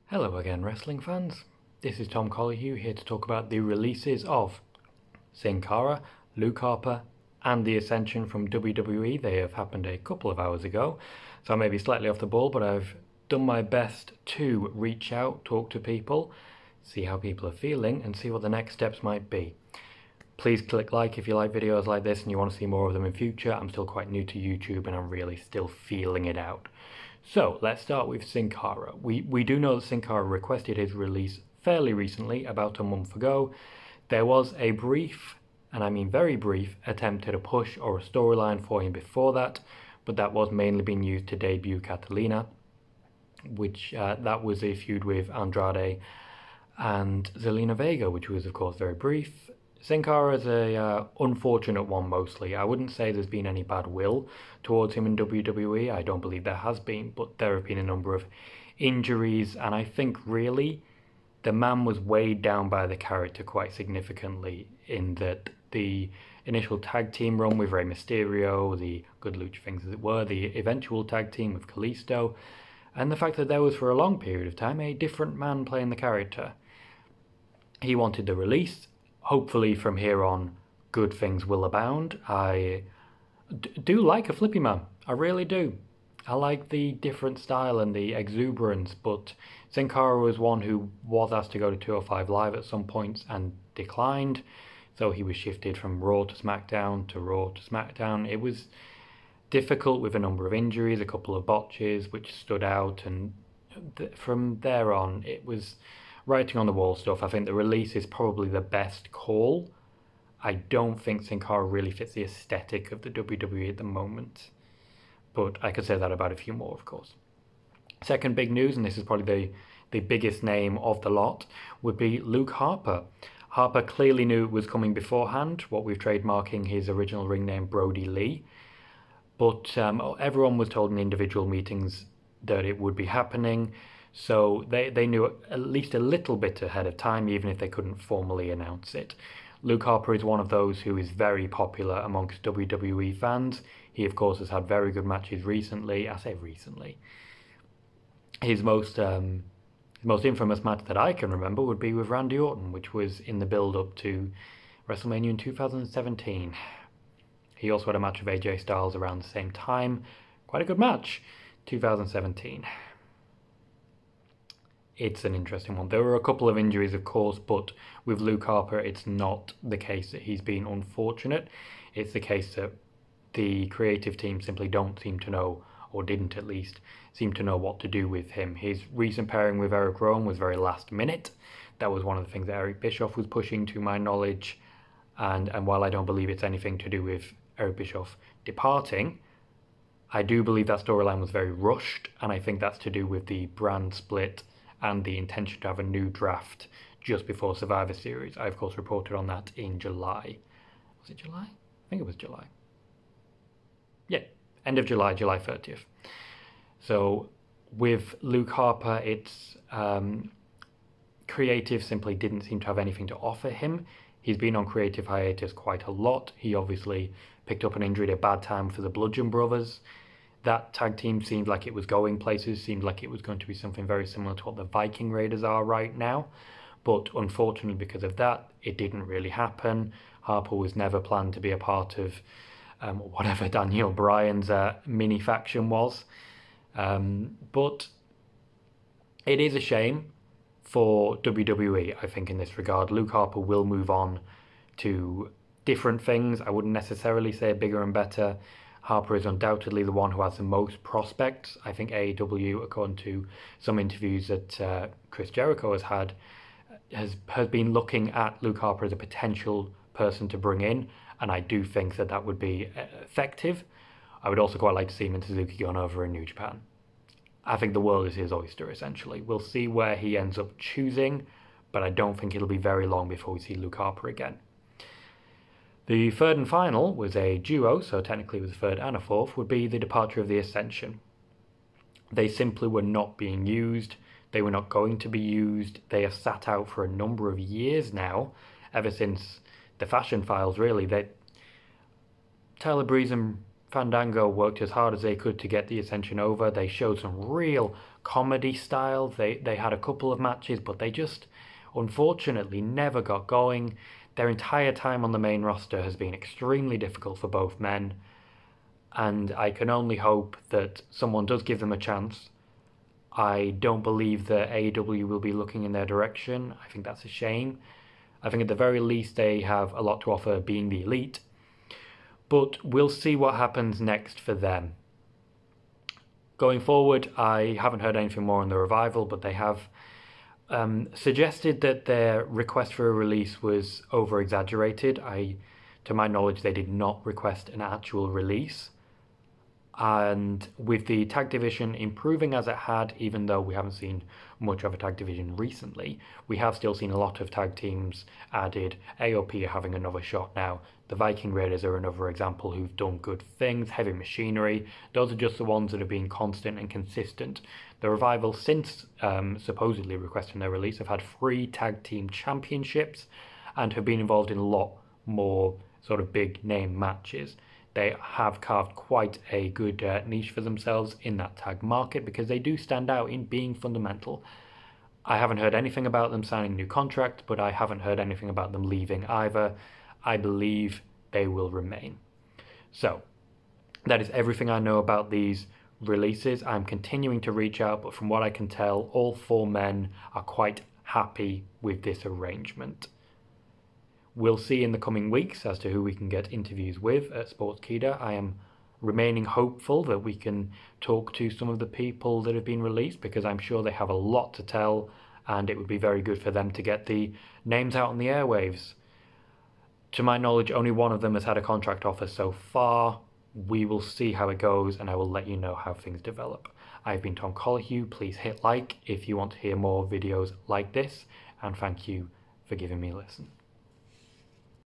Hello again, wrestling fans. This is Tom Colohue here to talk about the releases of Cara, Luke Harper, and The Ascension from WWE. They have happened a couple of hours ago, so I may be slightly off the ball, but I've done my best to reach out, talk to people, see how people are feeling, and see what the next steps might be. Please click like if you like videos like this and you want to see more of them in future. I'm still quite new to YouTube and I'm really still feeling it out. So let's start with Sin Cara. We do know that Sin Cara requested his release fairly recently, about a month ago. There was a brief, and I mean very brief, attempt at a push or a storyline for him before that, but that was mainly being used to debut Catalina, which that was a feud with Andrade and Zelina Vega, which was of course very brief. Sin Cara is a unfortunate one mostly. I wouldn't say there's been any bad will towards him in WWE. I don't believe there has been, but there have been a number of injuries, and I think really the man was weighed down by the character quite significantly, in that the initial tag team run with Rey Mysterio, the Good Lucha things as it were, the eventual tag team with Kalisto, and the fact that there was for a long period of time a different man playing the character. He wanted the release. Hopefully from here on, good things will abound. I do like a flippy man. I really do. I like the different style and the exuberance, but Sin Cara was one who was asked to go to 205 Live at some points and declined. So he was shifted from Raw to SmackDown to Raw to SmackDown. It was difficult with a number of injuries, a couple of botches which stood out, and from there on it was writing on the wall stuff. I think the release is probably the best call. I don't think Sin Cara really fits the aesthetic of the WWE at the moment, but I could say that about a few more, of course. Second big news, and this is probably the biggest name of the lot, would be Luke Harper. Harper clearly knew it was coming beforehand, what with trademarking his original ring name Brody Lee, but everyone was told in individual meetings that it would be happening. So they knew at least a little bit ahead of time, even if they couldn't formally announce it. Luke Harper is one of those who is very popular amongst WWE fans. He, of course, has had very good matches recently. I say recently. His most infamous match that I can remember would be with Randy Orton, which was in the build-up to WrestleMania in 2017. He also had a match with AJ Styles around the same time. Quite a good match. 2017. It's an interesting one. There were a couple of injuries, of course, but with Luke Harper, it's not the case that he's been unfortunate. It's the case that the creative team simply don't seem to know, or didn't at least, seem to know what to do with him. His recent pairing with Eric Rowan was very last minute. That was one of the things that Eric Bischoff was pushing, to my knowledge. And while I don't believe it's anything to do with Eric Bischoff departing, I do believe that storyline was very rushed, and I think that's to do with the brand split and the intention to have a new draft just before Survivor Series. I, of course, reported on that in July. Was it July? I think it was July. Yeah, end of July, July 30th. So with Luke Harper, it's creative simply didn't seem to have anything to offer him. He's been on creative hiatus quite a lot. He obviously picked up an injury at a bad time for the Bludgeon Brothers. That tag team seemed like it was going places, seemed like it was going to be something very similar to what the Viking Raiders are right now. But unfortunately, because of that, it didn't really happen. Harper was never planned to be a part of whatever Daniel Bryan's mini faction was. But it is a shame for WWE, I think, in this regard. Luke Harper will move on to different things. I wouldn't necessarily say bigger and better. Harper is undoubtedly the one who has the most prospects. I think AEW, according to some interviews that Chris Jericho has had, has been looking at Luke Harper as a potential person to bring in, and I do think that that would be effective. I would also quite like to see him in Suzuki Gun over in New Japan. I think the world is his oyster, essentially. We'll see where he ends up choosing, but I don't think it'll be very long before we see Luke Harper again. The third and final was a duo, so technically it was a third and a fourth, would be the departure of The Ascension. They simply were not being used. They were not going to be used. They have sat out for a number of years now, ever since the Fashion Files, really. Tyler Breeze and Fandango worked as hard as they could to get the Ascension over. They showed some real comedy style. They had a couple of matches, but they just unfortunately never got going. Their entire time on the main roster has been extremely difficult for both men, and I can only hope that someone does give them a chance. I don't believe that AEW will be looking in their direction. I think that's a shame. I think at the very least they have a lot to offer being the Elite. But we'll see what happens next for them. Going forward, I haven't heard anything more on the Revival, but they have suggested that their request for a release was over-exaggerated. To my knowledge, they did not request an actual release. And with the tag division improving as it had, even though we haven't seen much of a tag division recently, we have still seen a lot of tag teams added. AOP are having another shot now. The Viking Raiders are another example who've done good things. Heavy Machinery, those are just the ones that have been constant and consistent. The Revival, since supposedly requesting their release, have had 3 tag team championships and have been involved in a lot more sort of big name matches. They have carved quite a good niche for themselves in that tag market because they do stand out in being fundamental. I haven't heard anything about them signing a new contract, but I haven't heard anything about them leaving either. I believe they will remain. So, that is everything I know about these releases. I'm continuing to reach out, but from what I can tell, all 4 men are quite happy with this arrangement. We'll see in the coming weeks as to who we can get interviews with at Sportskeeda. I am remaining hopeful that we can talk to some of the people that have been released, because I'm sure they have a lot to tell, and it would be very good for them to get the names out on the airwaves. To my knowledge, only one of them has had a contract offer so far. We will see how it goes, and I will let you know how things develop. I've been Tom Colohue. Please hit like if you want to hear more videos like this, and thank you for giving me a listen.